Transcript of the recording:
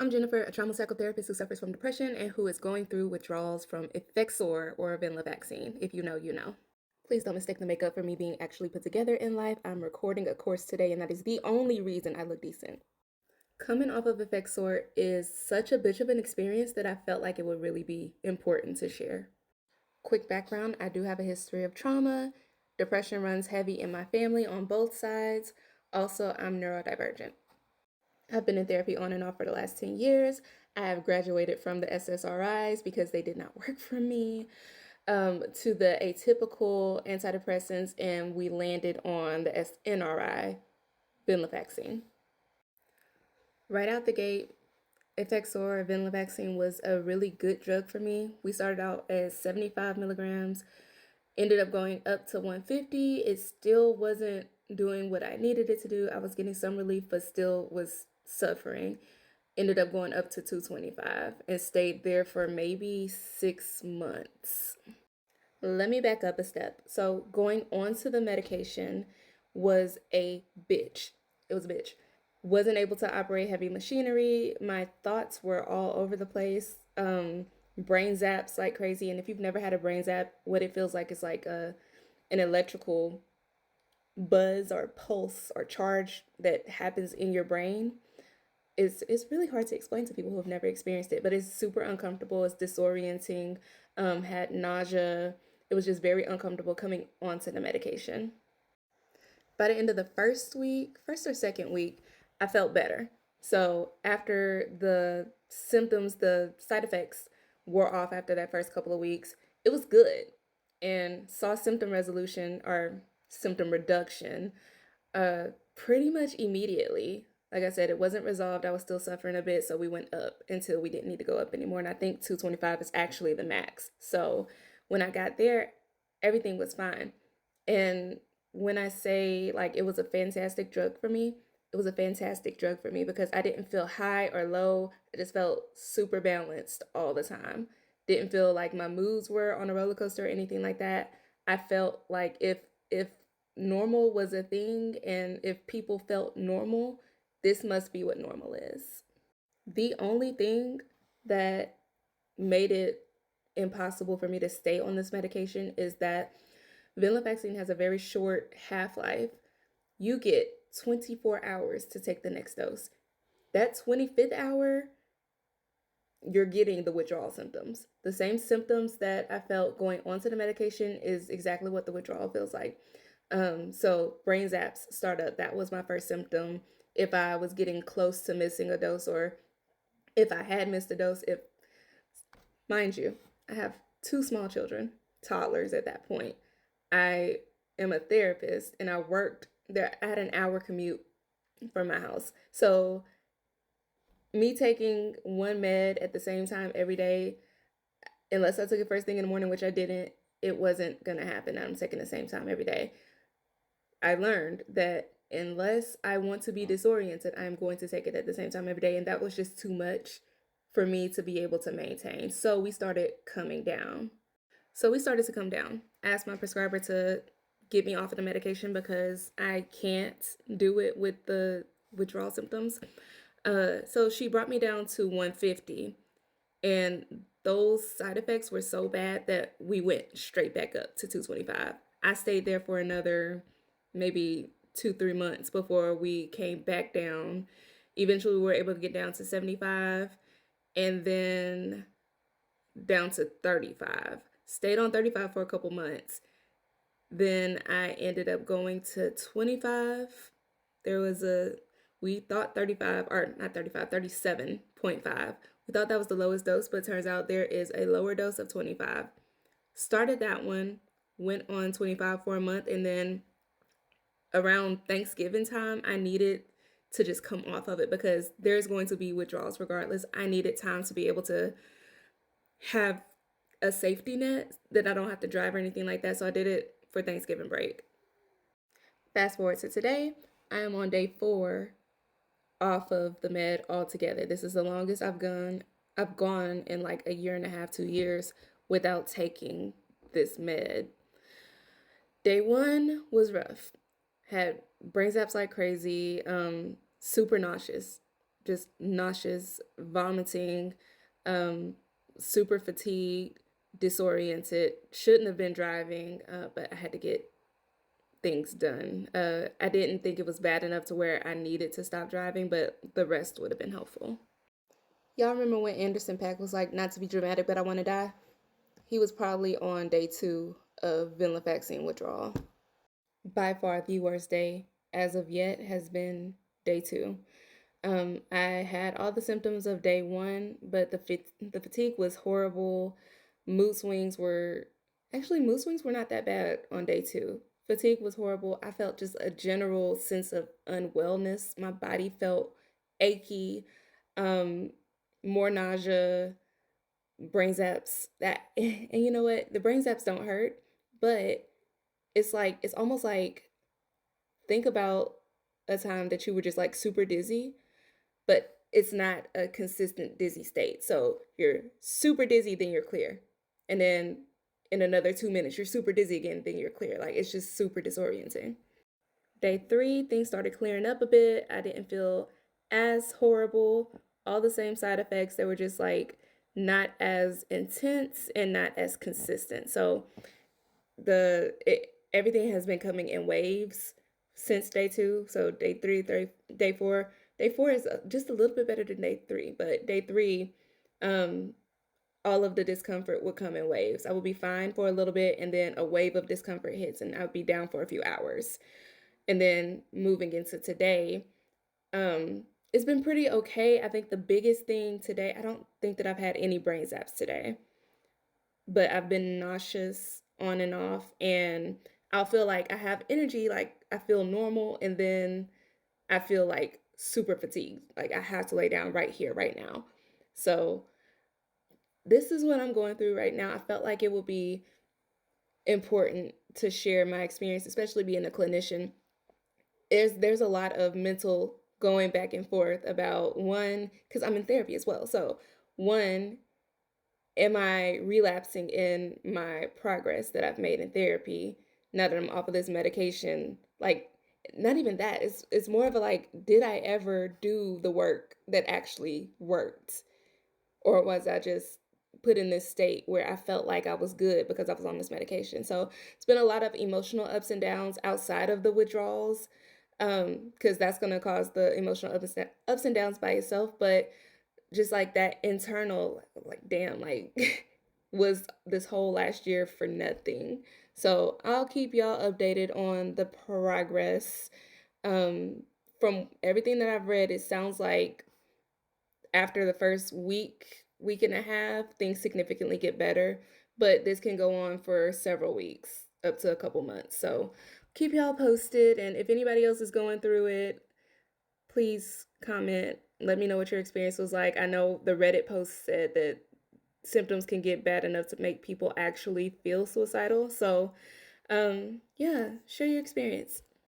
I'm Jennifer, a trauma psychotherapist who suffers from depression and who is going through withdrawals from Effexor or Venlafaxine. If you know, you know. Please don't mistake the makeup for me being actually put together in life. I'm recording a course today, and that is the only reason I look decent. Coming off of Effexor is such a bitch of an experience that I felt like it would really be important to share. Quick background, I do have a history of trauma. Depression runs heavy in my family on both sides. Also, I'm neurodivergent. I've been in therapy on and off for the last 10 years. I have graduated from the SSRIs because they did not work for me, to the atypical antidepressants, and we landed on the SNRI, Venlafaxine. Right out the gate, Effexor, Venlafaxine was a really good drug for me. We started out as 75 milligrams, ended up going up to 150. It still wasn't doing what I needed it to do. I was getting some relief, but still was suffering. Ended up going up to 225 and stayed there for maybe 6 months. Let me back up a step. So going on to the medication was a bitch. It was a bitch. Wasn't able to operate heavy machinery. My thoughts were all over the place. Brain zaps like crazy. And if you've never had a brain zap, what it feels like is like an electrical buzz or pulse or charge that happens in your brain. It's really hard to explain to people who have never experienced it, but it's super uncomfortable. It's disorienting. Had nausea. It was just very uncomfortable coming onto the medication. By the end of the first or second week, I felt better. So after the symptoms, the side effects wore off after that first couple of weeks, it was good, and saw symptom resolution or symptom reduction pretty much immediately. Like I said, it wasn't resolved. I was still suffering a bit, so we went up until we didn't need to go up anymore. And I think 225 is actually the max. So when I got there, everything was fine. And when I say like it was a fantastic drug for me, it was a fantastic drug for me because I didn't feel high or low. I just felt super balanced all the time. Didn't feel like my moods were on a roller coaster or anything like that. I felt like if normal was a thing and if people felt normal, this must be what normal is. The only thing that made it impossible for me to stay on this medication is that venlafaxine has a very short half-life. You get 24 hours to take the next dose. That 25th hour, you're getting the withdrawal symptoms. The same symptoms that I felt going onto the medication is exactly what the withdrawal feels like. So brain zaps start up. That was my first symptom. If I was getting close to missing a dose, or if I had missed a dose, if, mind you, I have two small children, toddlers at that point. I am a therapist and I worked there. I had an hour commute from my house. So me taking one med at the same time every day, unless I took it first thing in the morning, which I didn't, it wasn't gonna happen. I'm taking the same time every day. I learned that unless I want to be disoriented, I'm going to take it at the same time every day. And that was just too much for me to be able to maintain. So we started coming down. So we started to come down. I asked my prescriber to get me off of the medication because I can't do it with the withdrawal symptoms. So she brought me down to 150, and those side effects were so bad that we went straight back up to 225. I stayed there for another maybe 2-3 months before we came back down. Eventually we were able to get down to 75 and then down to 35. Stayed on 35 for a couple months. Then I ended up going to 25. We thought 35, or not 35, 37.5. We thought that was the lowest dose, but it turns out there is a lower dose of 25. Started that one, went on 25 for a month, and then around Thanksgiving time, I needed to just come off of it because there's going to be withdrawals regardless. I needed time to be able to have a safety net that I don't have to drive or anything like that. So I did it for Thanksgiving break. Fast forward to today, I am on day 4 off of the med altogether. This is the longest I've gone in like a year and a half, 2 years without taking this med. Day 1 was rough. Had brain zaps like crazy, super nauseous, just nauseous, vomiting, super fatigued, disoriented. Shouldn't have been driving, but I had to get things done. I didn't think it was bad enough to where I needed to stop driving, but the rest would have been helpful. Y'all remember when Anderson .Paak was like, not to be dramatic, but I want to die? He was probably on day 2 of Venlafaxine withdrawal. By far the worst day as of yet has been day 2. I had all the symptoms of day 1, but the fatigue was horrible. Mood swings were mood swings were not that bad on day 2. Fatigue was horrible. I felt just a general sense of unwellness. My body felt achy, um, more nausea, brain zaps. That and you know what? The brain zaps don't hurt, but it's almost like, think about a time that you were just like super dizzy, but it's not a consistent dizzy state. So you're super dizzy, then you're clear. And then in another 2 minutes, you're super dizzy again, then you're clear. Like, it's just super disorienting. Day 3, things started clearing up a bit. I didn't feel as horrible. All the same side effects. They were just like not as intense and not as consistent. So everything has been coming in waves since day 2. So day 3, day 4. Day 4 is just a little bit better than day 3, but day 3, all of the discomfort would come in waves. I would be fine for a little bit, and then a wave of discomfort hits, and I would be down for a few hours. And then moving into today, it's been pretty okay. I think the biggest thing today, I don't think that I've had any brain zaps today, but I've been nauseous on and off, and I'll feel like I have energy, like I feel normal, and then I feel like super fatigued. Like I have to lay down right here, right now. So this is what I'm going through right now. I felt like it would be important to share my experience, especially being a clinician. There's a lot of mental going back and forth about, one, because I'm in therapy as well. So one, am I relapsing in my progress that I've made in therapy now that I'm off of this medication? Like, not even that. It's more of a like, did I ever do the work that actually worked? Or was I just put in this state where I felt like I was good because I was on this medication? So it's been a lot of emotional ups and downs outside of the withdrawals, because that's going to cause the emotional ups and downs by itself. But just like that internal, like, damn, like, was this whole last year for nothing? So I'll keep y'all updated on the progress. From everything that I've read, it sounds like after the first week and a half, things significantly get better, but this can go on for several weeks, up to a couple months. So keep y'all posted, and if anybody else is going through it, please comment. Let me know what your experience was like. I know the Reddit post said that symptoms can get bad enough to make people actually feel suicidal. So, yeah, share your experience.